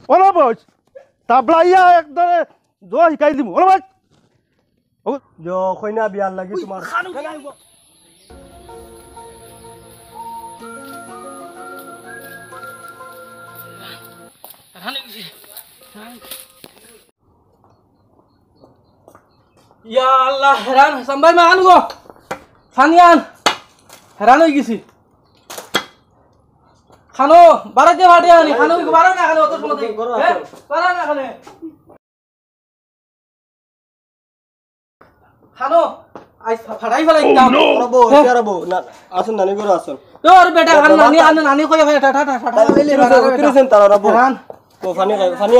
OLA বস তাবলা ইয়া একদম জো শিকাই দিম ওলা বস জো কইনা বিয়ার লাগি তোমার ইয়া আল্লাহ হেরান সাম্বাই মা আনগো ফানিয়ান হেরান হয়ে গেছি খানো বাড়াতে ভাটে আনি খানো বাড়া না খানো অত সময় বাড়া না খানে খানো আইস ফাড়াই ফেলাই কাম রবো রবো না আসুন নানি করে আসুন তোর বেটা খান নানি আন নানি কই ভাই টা টা টা টা বেলে উতরেছেন তারা রবো ও ফানি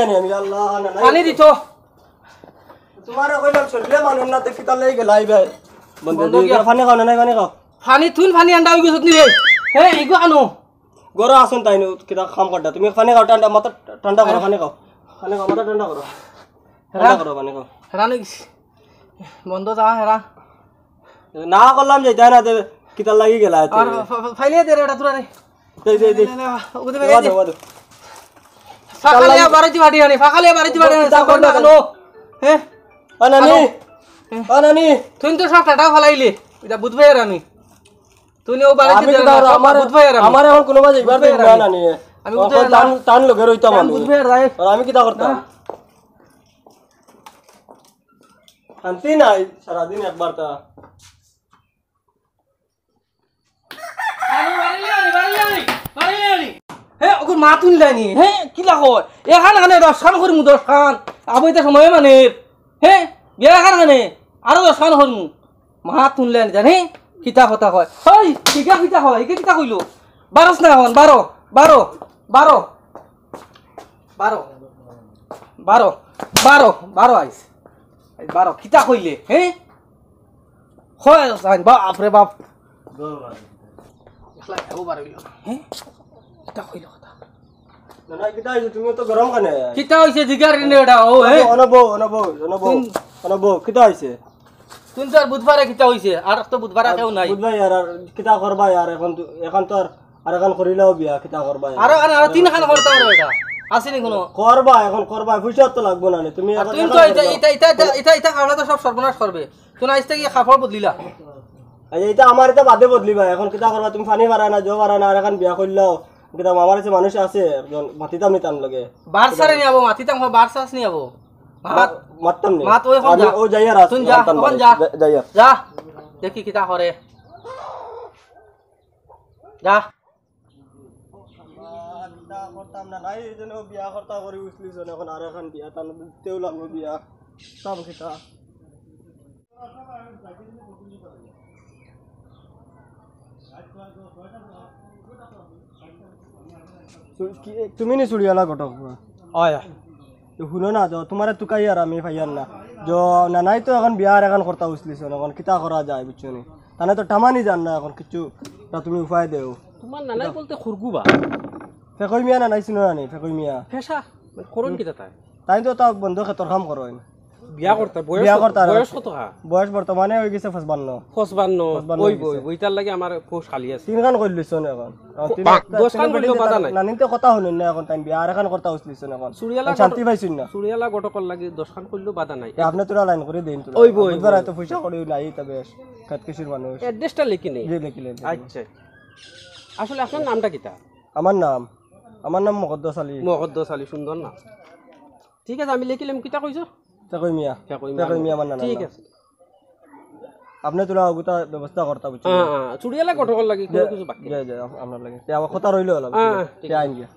আনি আমি আল্লাহ না পানি দিছো তোমারে কইলাম চললে মানুষ না দেখি তালে গেলাই ভাই বন্ধ দিয়া ফানি খাও না নাই ফানি খাও ফানি তুই ফানি আন্ডা হই গছত নি রে হে ইগো আনো গরো আসুন তাই কিটা কাম করতা তুমি ফানি খাও ঠান্ডা মাথা ঠান্ডা করো ফানি খাও মাথা ঠান্ডা করো ফানি খাও হেরান হই গেছি বন্ধ যা হেরা না করলাম যাইতা না দে কিটা লাগি গেলা আর ফাইলে দে রে এটা তোরা রে দে ওদে বেরে দে ফাকালিয়া বাড়িতে বাড়ি আনি ফাকালিয়া বাড়িতে বাড়ি আনি সাকর না কেন হে আনানি তুই তো সব টাটা ফলাইলি এটা বুঝবাই আর আমি তুই ও বাড়িতে আমার বুঝবাই আর আমার এখন কোনো বাজে একবার না নানি আমি বুঝবাই টান লগে রইতাম আমি বুঝবাই আর যাই আমি কিটা করতাম শান্তি নাই সারা দিন একবার তা হে ওকে মা তুললানি হে কি লাগ এখান খানে 10 খান করিমু 10 খান আবইতে সময় মানে হে বিয়া খান খানে আরো 10 খান করমু মা তুললানি জানি কিতা কথা কয় হই কিটা কিতা হয় কি কিতা কইলো 12 না হন 12 12 12 12 12 12 12 আইস 12 কিতা কইলে হে হয় সাইন বাপ রে বাপ একলা এও বারইলো হে কিতা কইলো কথা না কিটা তুমি তো গরম কানে কিতা হইছে জিগার নে এটা ও হে অনবো কিটা হইছে তুই তো আর বুধবারে কিতা হইছে আর তো বুধবারে কেউ নাই বুধবার আর কিটা করবা আর এখন তো আর এখন করিলাও বিয়া কিটা করবা আর আর তিন খান করতে পারো এটা আসেনি কোনো করবা এখন করবা পয়সা তো লাগবো না তুমি তুই তো এটা খাওয়া তো সব সর্বনাশ করবে তুই আইতে কি খাফড় বদলিলা এইটা আমার এটা বাদে বদলিবা এখন কিটা করবা তুমি পানি মারা না জো মারা না আর এখন বিয়া করলাও কিটা আমার কাছে মানুষ আছে একজন মাতিতাম নি তান লগে বারসারে নি আবো মাতিতাম বারসাস নি আবো মাত মাততাম নি মাত ওই আমি ও যাইয়া রাস তুই যা কোন যা যাইয়া যা দেখি কিটা করে যা করতাম না নাই যেন বিয়া করতা করি উছলিছ এখন আর এখন বিয়া তান তেও লাগবো বিয়া সব কিটা তুমি নি চুড়িয়ালা ঘটক আয়া শুনো না তোমার তুকাই আর আমি ভাইয়ার না না নাই তো এখন বিয়ার এখন করতা উছলিছ এখন কিতা করা যায় বুঝছো নি তাহলে তো টামানি যান না এখন কিছু তুমি উপায় দেও তোমার নানাই বলতে খুরগুবা ফেকই মিয়া না নাই চিনো না নি ফেকই মিয়া ফেসা করন কিটা তাই তো তা বন্ধু ক্ষেত্র কাম করো বিয়া করতে বয়স কত বয়স বর্তমানে হয়ে গেছে 55 ওই বইতার লাগি আমার পোষ খালি আছে তিন গান কই লিছ না এখন 10 গান কইলো বাধা নাই নানিতে কথা শুনেন না এখন টাইম বিয়া আর এখন কথা উছলিছ না এখন সুরিয়ালা শান্তি পাইছিন না সুরিয়ালা গটকল লাগি 10 গান কইলো বাধা নাই আপনি তোরা লাইন করে দেন তো ওই বই বুধবার এত পয়সা করি নাই তবে কাট কিশোর মানুষ অ্যাড্রেসটা লিখি নেই জি লিখিলেন আচ্ছা আসলে আপনার নামটা কিটা আমার নাম মুকদ্দাস আলী সুন্দর না ঠিক আছে আমি লিখিলাম কিটা কইছো ফেকই মিয়া আমার নাম ঠিক আছে আপনি তোরা ওগুতা ব্যবস্থা করতে বুঝছো হ্যাঁ চুড়িয়ালা গটকল লাগি কিছু বাকি যাই আপনার লাগে তে আমার কথা রইলো হলো ঠিক আইন গিয়া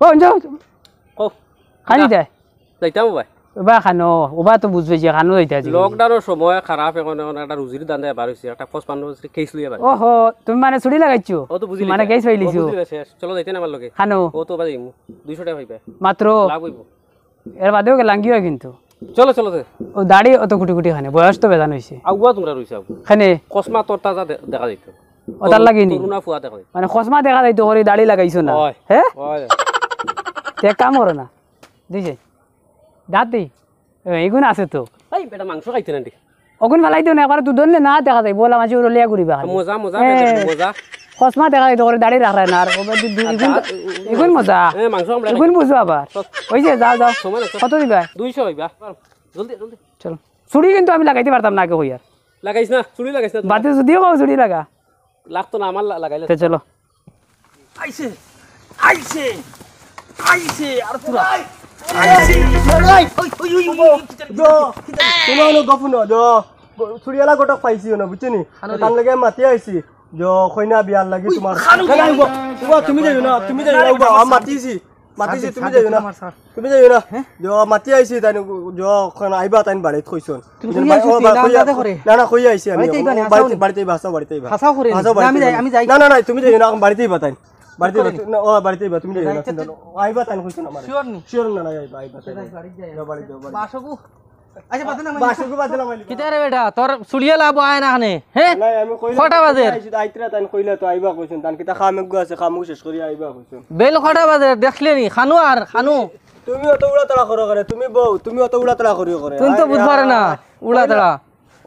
ও যাও ও খানি দে যাইতাম ভাই ওবা খানো ওবা তো বুঝবে যে খানো যাইতা জি লকডাউনের সময় খারাপ এখন একটা রুজির দান্দা এবার হইছে একটা 55 কেস লইয়া বাড়ি ওহো তুমি মানে ছুরি লাগাইছো ও তো বুঝিলি মানে কেস হইলিছো চলো যাইতে না আমার লগে খানো ও তো বাড়ি 200 টাকা পাইবে মাত্র লাভ হইব এর বাদেও কে লাঙ্গি হয় কিন্তু চলো চলো ও দাড়ি অত কুটি কুটি খানে বয়স তো বেদান হইছে আগুয়া তোমরা রইছে আবু খানে কসমা তোর তাজা দেখা যাইত ওটার লাগিনি তরুণা ফুয়া দেখা যাইত মানে খসমা দেখা যাইতো হরি দাড়ি লাগাইছো না হ্যাঁ হয় তে কাম করো না দিছে দাঁতি এইগুণ আছে তো এই বেটা মাংস খাইতে নাকি অগুন ফেলাই দিও না একবার দুধ না দেখা যায় বলা মাঝে উড়লিয়া ঘুরিবা মজা মজা মজা কসমা দেখা তো করে দাঁড়িয়ে রাখা না আর এগুন মজা মাংস আমরা এগুন বুঝো আবার ওই যে যাও যাও কত দিবা 200 হইবা জলদি জলদি চলো চুড়ি কিন্তু আমি লাগাইতে পারতাম না আগে হই আর লাগাইছ না চুড়ি লাগাইছ না বাতে যদিও কাউ চুড়ি লাগা লাগতো না আমার লাগাইলে তো চলো আইছে আইছে আইছে আর পুরা তোমার গফুন ছুরিয়ালা গোটক পাইছি না বুঝছো নি তার লাগে মাতি আইছি কইনা বিয়ার লাগি তোমার তুমি যাইও না তুমি যাইও না মাতিছি মাতিছি তুমি যাইও না তুমি যাইও না মাতি আইছি তাই আইবা তাই বাড়িত কইছন না না কই আইছি আমি বাড়িতে ভাষা বাড়িতে না না না তুমি যাইও না বাড়িতেই বাতাই বাড়িতে তুমি যাইও না আইবা তাই কইছন আমার শিওর না না আইবা আইবা বাড়ি যাও বাসগু আচ্ছা বাসুকে বাজলা মাইলি কিতা রে বেটা তোর চুড়িয়া লাভ আয় না খানে হে নাই আমি কইলা কটা বাজে আইতরা তাই কইলা তো আইবা কইছন তান কিতা খামে গো আছে খামু শেষ করি আইবা কইছন বেল কটা বাজে দেখলে নি খানু আর খানু তুমি অত উড়া তাড়া করো করে তুমি বউ তুমি অত উড়া তাড়া করিও করে তুই তো বুঝ পারে না উড়া তাড়া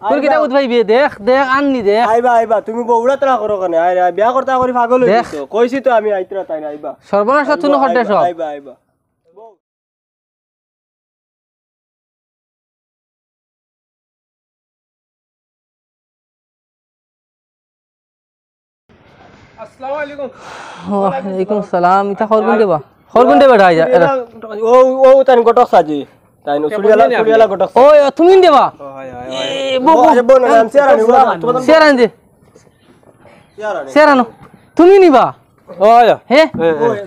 তোর কিতা উঠবাইবি দেখ দেখ আননি দেখ আইবা আইবা তুমি বউ উড়া তাড়া করো কেন আই বিয়া করতা করি পাগল হইছো কইছি তো আমি আইতরা তাই আইবা সর্বনাশ তুই হটে সব আইবা আইবা আসসালামু আলাইকুম ওয়ালাইকুম সালাম ইতা খরগুন দেবা খরগুন দেবা আই যা ও ও তান গটক সাজি তাই নো ছুরিয়ালা গটক ওই তুমি দেবা বউ না নাম সিয়ারানি শেরান দে সিয়ারানি শেরানো তুমি নিবা ওই হে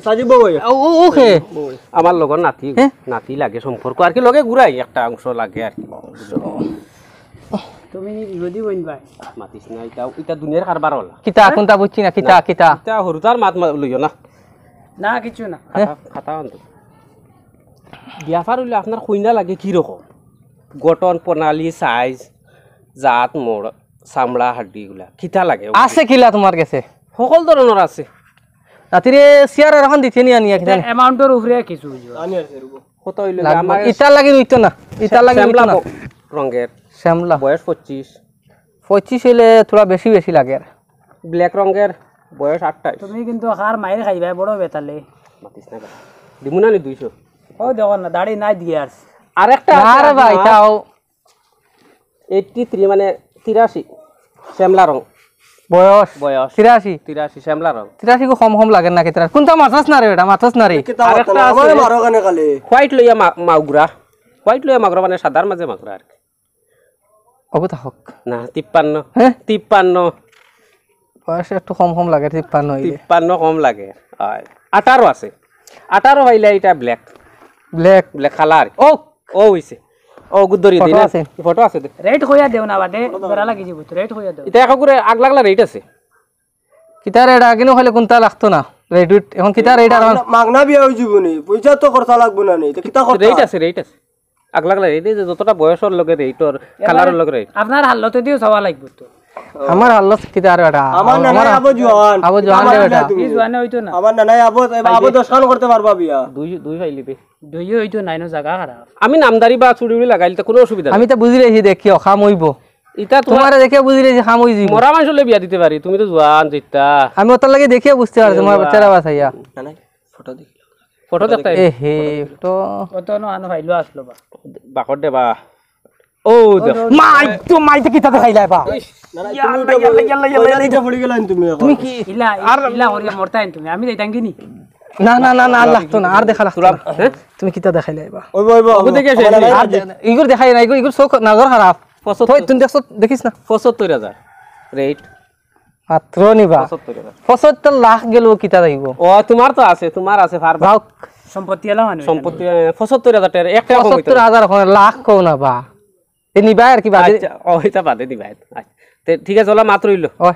সাজি বউ ওকে আমার লগর নাতি নাতি লাগে সম্পর্ক আর কি লগে ঘুরাই একটা অংশ লাগে আর কি তুমি যদি বইন ভাই মাতিস না এটা এটা দুনিয়ার কারবার হল কিতা কোনটা বুঝছি না কিতা কিতা এটা হরুতার মাত লইও না না কিছু না খাতা আনতো বিয়াফার হইলে আপনার কইনা লাগে কি রকম গঠন প্রণালী সাইজ জাত মোড় চামড়া হাড্ডি গুলা কিতা লাগে আছে কিলা তোমার কাছে সকল ধরনের আছে রাতিরে সিয়ার এখন দিতে নি আনিয়া কিতা অ্যামাউন্টের উপরে কিছু বুঝো আনি আছে রুবো কত হইলে আমার ইতার লাগি হইতো না ইতার লাগি হইতো না রঙের শ্যামলা বয়স 25 25 হইলে থোড়া বেশি বেশি লাগে আর ব্ল্যাক রঙের বয়স 28 তুমি কিন্তু হার মাইর খাইবা বড় বেতালে মাতিস না দিমুনা নি 200 ও দেখো না দাড়ি নাই দিয়ে আর আরেকটা আরে ভাই তাও 83 মানে 83 শ্যামলা রং বয়স বয়স 83 83 শ্যামলা রং 83 কো কম কম লাগে না কিতা কোনটা মাথাস না রে বেটা মাথাস না রে আরেকটা আমার মারো কানে কালে হোয়াইট লইয়া মাগুরা হোয়াইট লইয়া মাগুরা মানে সাদার মাঝে মাগুরা আর কি ওগো তা হক না 53 হ্যাঁ 53 বয়স একটু কম কম লাগে 53 হইলে 53 কম লাগে হয় 18 আছে 18 হইলে এটা ব্ল্যাক ব্ল্যাক ব্ল্যাক কালার ও ও হইছে ও গুদরি দিন আছে ফটো আছে দে রেট হইয়া দেও না বাদে বেড়া লাগি যাব রেট হইয়া দেও এটা একা করে আগ লাগলা রেট আছে কিতা রেট আগিনো হইলে কোনটা লাগতো না রেট এখন কিতা রেট আর মাগনা বিয়া হই জীবনি পয়সা তো খরচা লাগবো না নি তো কিতা খরচা রেট আছে আগ লাগলা রেট যতটা বয়সের লগে রেটর কালারের লগে রেট আপনার হালতে দিও চাওয়া লাগবে তো আমার হাল্লত কিতা আর বেটা আমার নানাই আবো জওয়ান আবো জওয়ান রে বেটা এই জোয়ানে হইতো না আমার নানাই আবো 10 খান করতে পারবা বিয়া দুই ফাইলিবে দই হইতো নাই না জায়গা খারাপ আমি নামদারি বা চুড়ি লাগাইলে তো কোনো অসুবিধা আমি তো বুঝি রেছি দেখিও খাম হইব এটা তোমার দেখে বুঝি রেছি খাম হই যাব মরা মানুষলে বিয়া দিতে পারি তুমি তো জোয়ান জিতা আমি ওটার লাগে দেখিয়ে বুঝতে পারি তোমার বাচ্চারা বাসাইয়া নানাই ফটো দেখি ফটো দেখতে এ হে তো কত নো আনো ভাইলো আসলো বা বাকর দেবা ও দেখ মাই তো কিতা দেখাইলাই বা নানাই তুমি তো পড়ি গেলেন তুমি তুমি কি ইলা ইলা হরিয়া মরতাইন তুমি আমি যাইতাঙ্গি নি না না না না আর লাগতো না আর দেখা লাগতো না তুমি কিতা দেখাইলাই বা ওই ওই ওগো দেখে এসে আর ইগুর দেখাই না ইগুর চোখ নজর খারাপ তুই দেখছ দেখিস না 75000 রেট মাত্র নিবা 75000 75 লাখ গেল কিতা দেখিব ও তোমার তো আছে তোমার আছে ফার যাও সম্পত্তি এলা মানুষ সম্পত্তি 75000 টাকা একটা কম হইতো 75000 কোন লাখ কও না বা এ নিবা আর কি বাদে আচ্ছা ও এটা বাদে দিবা আচ্ছা ঠিক আছে ওলা মাত্র হইলো ওই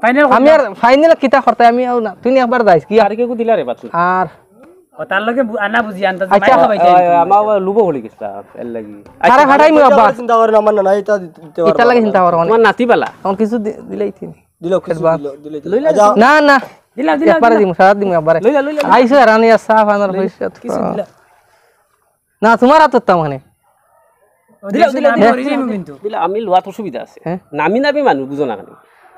ফাইনাল আমি আর ফাইনাল কিতা করতে আমি আর না তুই একবার যাইস কি আর কেউ দিলা রে বাচ্চা আর ও তার লগে আনা বুঝি আনতা আচ্ছা, মাইরা পাইছে আমার লুবো হলি গেছে এর লাগি সারা ফাটাই মি বাবা চিন্তা করেন আমার নানাই এটা দিতে কিতা লাগে চিন্তা করো তোমার নাতি পালা এখন কিছু দিলেই তিন দিল কিছু দিল আচ্ছা না না দিলা দিলা একবারে দিমু সারা দিমু একবারে আইছো রানি আর সাফ আনার হইছে না তোমার হাতত তা মানে দিলা দিলা আমি কিন্তু দিলা আমি লোয়াত অসুবিধা আছে হ্যাঁ? নামি নামি মানুষ বুঝো না কেন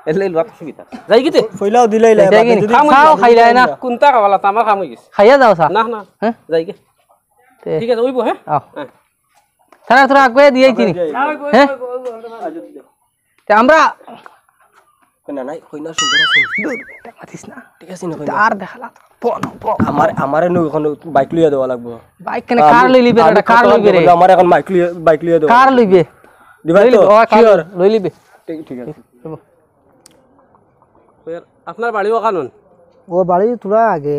এলে লোৱা সুবিধা যাই গিতে পইলাও দিলাই লাই যাই কিনি খাও খাইলাই না কোনটা খাবালা আমার কাম হৈ গেছে খাইয়া যাও চা না না হ্যাঁ যাই গে ঠিক আছে ওইব হ্যাঁ আও তারা তোরা আগে দিয়ে কিনি হ্যাঁ তে আমরা না নাই কইনা সুন্দর আছে মাতিস না ঠিক আছে না আর দেখালা আমারে নো এখন বাইক লিয়া দেওয়া লাগবো বাইক কেন কার লই লিবে এটা কার লইবে রে আমার এখন বাইক লিয়া দেওয়া কার লইবে দিবাই তো শিওর লই লিবে ঠিক আছে আপনার বাড়িও কানুন ও বাড়ি তোরা আগে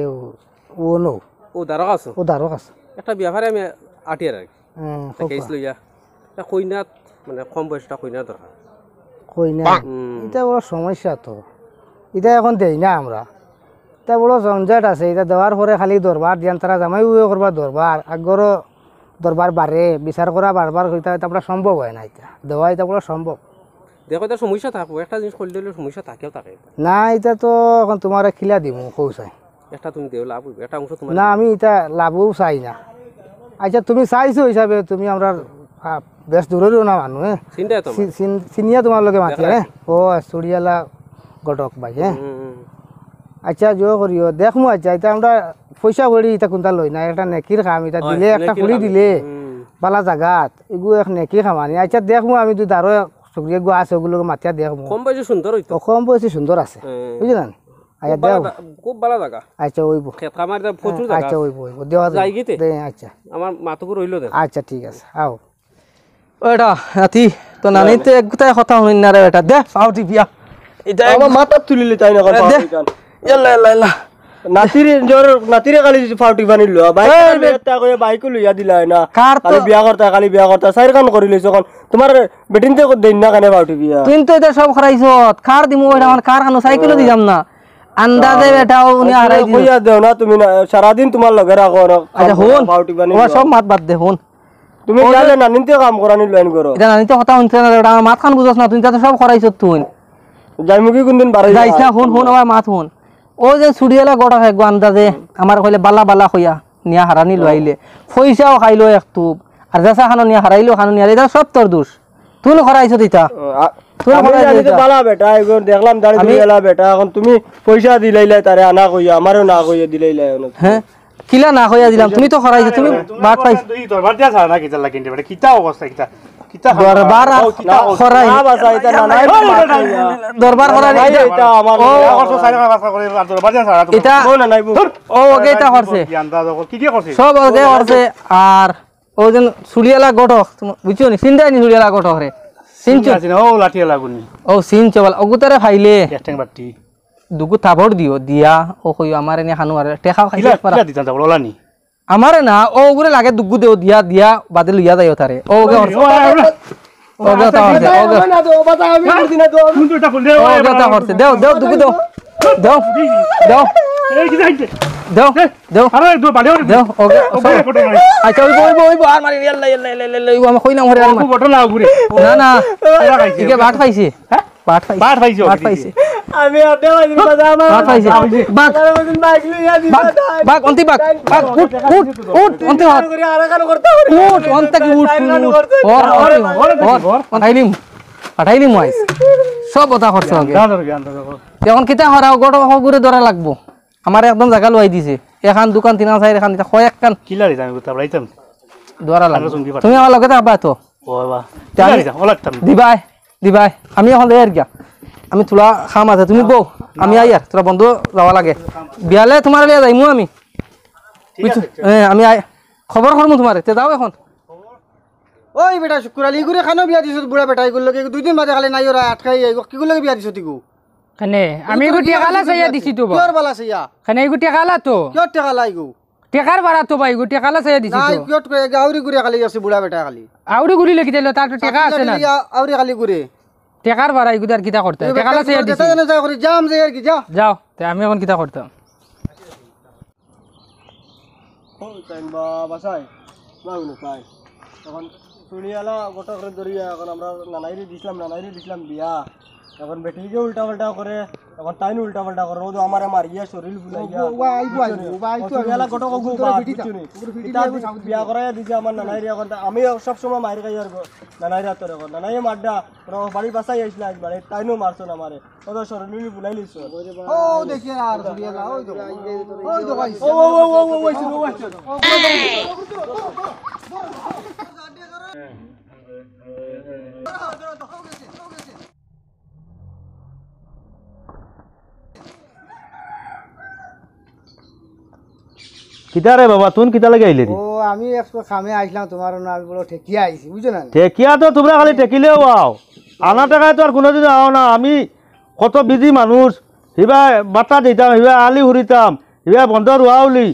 ও নো ও দারক আছো ও দারক আছে একটা বিয়াফারে আমি আটিয়ার আর হ্যাঁ কেস লইয়া কইনাত মানে কম বয়সটা কইনা দরকার কই না এটা বড় সমস্যা তো এটা এখন দেই না আমরা এটা বড় জঞ্জাট আছে এটা দেওয়ার পরে খালি দরবার দিয়ান তারা জামাই উয়ে করবা দরবার আগর দরবার বাড়ে বিচার করা বারবার হইতা এটা আমরা সম্ভব হয় না এটা দেওয়া এটা বড় সম্ভব দেখো এটা সমস্যা থাকবো একটা জিনিস করলে দিলে সমস্যা থাকেও থাকে না এটা তো এখন তোমার খিলা দিব কৌসাই একটা তুমি দেও লাভ হইবে একটা অংশ তোমার না আমি এটা লাভও চাই না আচ্ছা তুমি চাইছো হিসাবে তুমি আমরা বেশ দূরেরও না মানুষ হ্যাঁ চিন্তা তো চিনিয়া তোমার লগে মাতি হ্যাঁ ও চুড়িয়ালা গটক ভাই হ্যাঁ আচ্ছা জো করিও দেখমু আচ্ছা এটা আমরা পয়সা করি এটা কোনটা লই না একটা নেকির খাম এটা দিলে একটা কুড়ি দিলে বালা জাগাত এগু এক নেকি খামানি আচ্ছা দেখমু আমি দুই দারো চুকরিয়া গো আছে ওগুলো মাতিয়া দেখমু কম বয়সে সুন্দর হইতো কম বয়সে সুন্দর আছে বুঝলেন আচ্ছা দেও খুব ভালো জায়গা আচ্ছা ওইব খেত খামার প্রচুর জায়গা আচ্ছা ওইব দেওয়া যাই গিতে আচ্ছা আমার মাতকু রইলো দেখ আচ্ছা ঠিক আছে আও ওটা নাতি তো নানি তো একটাই কথা শুনি না রে এটা দে ফাউটি বিয়া এটা আমার মাথা তুলিলে তাই না কথা দে ইয়াল্লা ইয়াল্লা ইয়াল্লা নাতিরে কালি ফাউটি বানিল বাইক লইয়া দিলা না কার তো কালি বিয়া করতা চাইর কান কৰি লৈছো এখন তোমাৰ বেটিনতে দেন না কানে ফাউটি বিয়া তুই তো এটা সব খরাইছত কার দিমু ওটা আমার কার কানো সাইকেল দিলাম না আন্দাজে বেটাও উনি হারাই দিল কইয়া দেও না তুমি সারা দিন তোমার লগে রাখো আচ্ছা হুন ফাউটি বানি ও সব মাত বাদ দে হুন তুমি জালে না নিতে কাম করানি লাইন করো এটা নানি তো কথা শুনছ না ওটা আমার মাথ খান বুঝছ না তুই তো সব খরাইছত তুই যাইমুকি কোনদিন বাড়াই যাইছ না হুন হুন আমার মাথ হুন ও যে ছুড়িয়ালা গড়া খাই আন্দাজে আমার কইলে বালা বালা কইয়া নিয়া হারানি লইলে পয়সাও খাইলো একটু আর যাসা খানো নিয়া হারাইলো খানো নিয়া এটা সব তোর দোষ তুই খরাইছত ইতা আমি জানি তো বালা বেটা এগো দেখলাম দাড়ি দিলা বেটা এখন তুমি পয়সা দিলাইলা তারে আনা কইয়া আমারও না কইয়া দিলাইলা হ্যাঁ কিলা না কইয়া দিলাম তুমি তো খরাইছো তুমি বাট পাইছ দরবার দিয়া ছাড়া না কিতা লাগিন বেটা কিতা অবস্থা কিতা কিতা দরবার খরাই না বাসা এটা না নাই দরবার খরাই এটা আমার করছো সাইরা ভাষা করে আর দরবার দিয়া ছাড়া এটা না নাই ও ওকে এটা করছে আন্দাজ কি কি করছিস সব ওকে করছে আর ও যেন সুড়িয়ালা গটক বুঝছো নি চিন্তাই নি সুড়িয়ালা গটক রে চিনছো আছে না ও লাঠিয়া লাগুনি ও চিনছো বল ওগুতারে খাইলে একটেং বাটি দুগু থাপড় দিও দিয়া ও কই আমার এনে খানু আর টেখাও খাইলে কিলা কিলা দিতা যাব ওলানি আমারে না ও ওগুরে লাগে দুগু দেও দিয়া দিয়া বাদে লইয়া যাইও তারে ও ওকে করছে ওকে তা করছে ওকে না দো বাতা আমি করছি না দো কোন দুটা ফুল দে ওকে তা করছে দেও দেও দুগু দেও দেও দেও এই কি যাইতে দেও দেও আরে দু বাড়িও দেও ওকে ওকে ফটো নাই আচ্ছা ওই আর মারি ইয়াল্লা ইয়াল্লা ইয়াল্লা আমি কইলাম হরে আর খুব ফটো না ঘুরে না না এরা খাইছে একে বাট পাইছে হ্যাঁ বাট পাইছে বাট পাইছো বাট পাইছে আমি আতে ওই দিন বাজা আমার বাট পাইছে বাট দিন বাইক লইয়া দিবা বাট অন্তি বাট বাট উঠ উঠ উঠ অন্তি হাত করে আরাকান করতে উঠ অন্তি কি উঠ ওর পাঠাইলিম আইস সব কথা করছে ওকে এখন কিতা হরাও গড় হগুরে ধরা লাগবো আমার একদম জায়গা লই দিছে এখান দোকান তিন চার এখান কয়েক কান কিলা দিতা আমি কথা বলাইতাম ধরা লাগবো তুমি আমার লগে থাকবা তো ও বাবা কিলা দিতা ওলাতাম দিবাই দিবাই আমি এখন লেয়ার গিয়া আমি তোলা খাম আছে তুমি বউ আমি আই আর তোরা বন্ধু যাওয়া লাগে বিয়ালে তোমার লিয়া যাইমু আমি আমি খবর করমু তোমার তে যাও এখন ওই বেটা শুকুরালি গুরে খানো বিয়া দিছ বুড়া বেটা এগুলো দুই দিন বাদে খালি নাই ওরা আটকাই কি গুলো বিয়া দিছ তিগু খানে আমি গুটিয়া কালা চাইয়া দিছি তো কিয়র বালা সাইয়া খানে গুটিয়া কালা তো কিয়র টাকা লাইগু টেকার বাড়া তো ভাই গুটিয়া কালা চাইয়া দিছি নাই কিয়র গাউরি গুরে খালি আছে বুড়া বেটা খালি আউরি গুলি লেখি দিল তার তো টেকা আছে না আউরি খালি গুরে টেকার বাড়া ইগুদার কিতা করতে টেকালা চাইয়া দিছি যা করি জাম যে আর কি যা যাও তে আমি এখন কিতা করতাম ও টাইম বা বাসায় যাও না তাই এখন সুনিয়ালা গোটা করে ধরিয়া এখন আমরা নানাইরে দিছিলাম বিয়া এখন বেটিকে উল্টা পাল্টা করে এখন তাইন উল্টা পাল্টা করে ও তো আমারে মারিয়া শরীর ফুলাইয়া ছোড়িয়ালা গটক বিয়া করাইয়া দিছে আমার নানাইরে এখন আমি সব সময় মারি খাই আর নানাইরে তোর এখন নানাইয়ে মারডা বাড়ি বাসাই আসলে একবার তাইনও মারছো না মারে ও তো শরীর ফুলাই লিছ ও দেখি আর ছোড়িয়ালা ওই তো কিতা রে বাবা তুন কিতা লাগে আইলে ও আমি একটু খামে আইছিলাম তোমার না আমি বলো ঠেকিয়া আইছি বুঝছো না ঠেকিয়া তো তোমরা খালি ঠেকিলেও আও আনা টাকায় তো আর কোনোদিন আও না আমি কত বিজি মানুষ হিবা বাটা দিতাম হিবা আলি হুরিতাম হিবা বন্ধ রুয়াউলি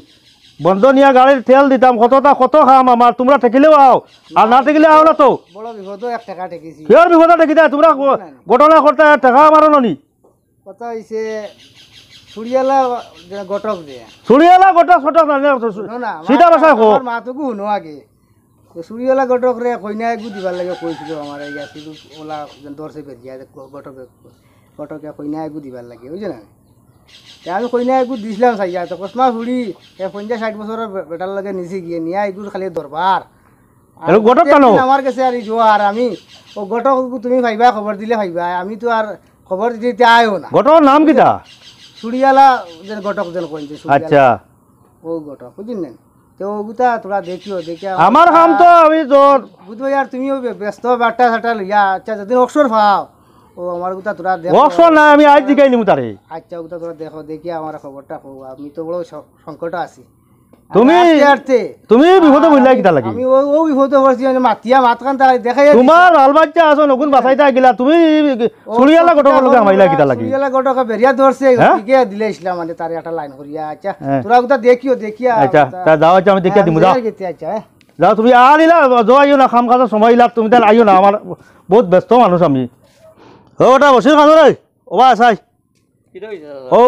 বন্ধ নিয়া গাড়ির তেল দিতাম কত খাম আমার তোমরা ঠেকিলেও আও আর না ঠেকিলে আও না তো বড় বিপদ 1 টাকা ঠেকিছি কিহর বিপদ ঠেকি দেয় তোমরা ঘটনা করতে টাকা আমারও ননি কথা হইছে ছুড়িয়ালা গটক দিয়ে ছুড়িয়ালা গোটা ছোট সিধা ভাষায় কো আমার মাতকু শুনো আগে ছুড়িয়ালা গটক রে কইনা একু দিবার লাগে কইছিল আমার এই আসিল ওলা দরছে বেরিয়া গটকে কইনা একু দিবার লাগে বুঝছ না আমি কইনা একু দিছিলাম চাইয়া তো কসমা ছুড়ি 50-60 বছরের বেটার লাগে নিচে গিয়ে নিয়া এগুলো খালি দরবার গটক কেন আমার কাছে আর জোয়া আর আমি ও গটক তুমি ভাইবা খবর দিলে ভাইবা আমি তো আর খবর দিতে আয়ও না গটকের নাম কিটা ছুড়িয়ালা যেন গটক যেন কইছে আচ্ছা ও গটক বুঝিন তো ওগুতা তোরা দেখিও দেখিয়া আমার কাম তো আমি তোর বুঝবো यार তুমিও ব্যস্ত বাটা সাটা লইয়া আচ্ছা যদি অক্ষর পাও ও আমার গুতা তোরা দেখো অবসর নাই আমি আজ জিগাইলিম তারে আচ্ছা ওগুতা তোরা দেখো দেখিয়া আমার খবরটা কও আমি তো বড় সংকট আছি তুমি বিপদে বইলা কিটা লাগি আমি ও বিপদে পড়ছি মানে মাতিয়া মাতকান তাই দেখাই তোমার বাল বাচ্চা আছো নকুন বাঁচাইতা গিলা তুমি ছুড়িয়ালা গটকের লগে মাইলা কিটা লাগি ছুড়িয়ালা গটক বেরিয়া ধরছে দিকে দিলে ইসলাম মানে তারে একটা লাইন করিয়া আচ্ছা তোরা গুতা দেখিও দেখিয়া আচ্ছা তা যাও আচ্ছা আমি দেখিয়া দিমু যাও আচ্ছা যাও তুমি আলিলা যাইও না খাম খাজা সময় ইলা তুমি তাহলে আইও না আমার বহুত ব্যস্ত মানুষ আমি ওটা বসির খানো রে ওবা আসাই ও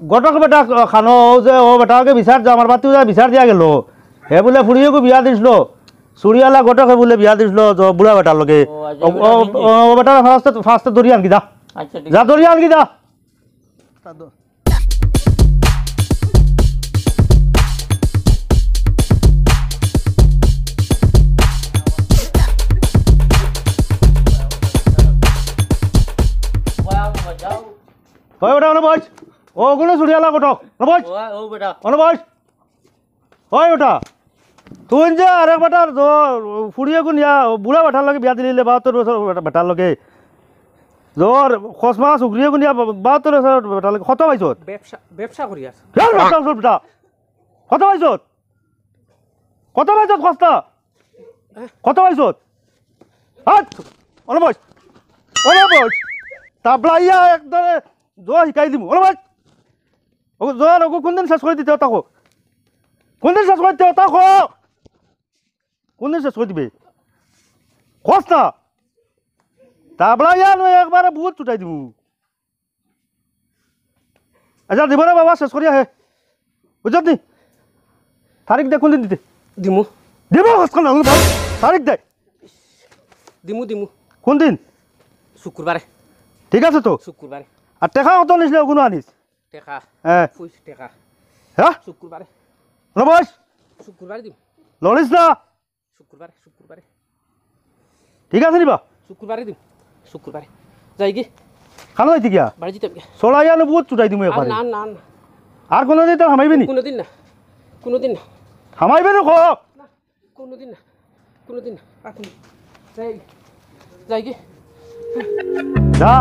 গটক বেটা খানো যে ও বেটাকে বিচার যা আমার বাতিও যা বিচার দিয়া গেল হে বলে ফুড়িয়েকো বিয়া দিছিল চুরিয়ালা গটকে বলে বিয়া দিছিল বুড়া বেটার লগে ও বেটার ফার্স্টে ধরি আনকি যা যা ধরি আনকি যা ওই বেটা ওনে বস ও গুলো চুরিয়ালা গটক বস ও বেটা ওনে বস ওই বেটা তুই যে আরেক বেটার ফুড়িয়েকো নিয়া বুড়া বেটার লগে বিয়া দিলে 72 বছর বেটার লগে জোর খসমা চুকরিয়েকো নিয়া 72 বছর বেটার লগে কত পাইছত ব্যবসা করি আছে বেটা কত পাইছত খস্তা কত পাইছত হাত ওনে বস তাবলাইয়া একদম জোয়া শিকাই দিম ওনে বস ও জোয়ার ওকে কোনদিন শেষ করে দিতে তাকো কোনদিন শেষ করে দিতে তাকো কোনদিন শেষ করে দিবে খস না তাবলাইয়া নয় একবারে বহুত ছুটাই দিব আচ্ছা দিব না বাবা শেষ করি আহে বুঝত নি তারিখ দে কোনদিন দিতে দিমু দিব খসখন তারিখ দে দিমু কোনদিন শুক্রবারে ঠিক আছে তো শুক্রবারে আর টেকা কত নিছিলে কোনো আনিস টেকা হ্যাঁ টেকা হ্যাঁ শুক্রবারে বস শুক্রবারে দিম লড়িস না শুক্রবারে ঠিক আছে নিবা শুক্রবারে দিম শুক্রবারে যাই কি খানো হইতে গিয়া বাড়ি যেতে চলাই আনো বহুত চুটাই দিম একবারে না না আর কোনোদিন তার হামাইবি নি কোনোদিন না হামাইবে নো কোনোদিন না যাই কি যা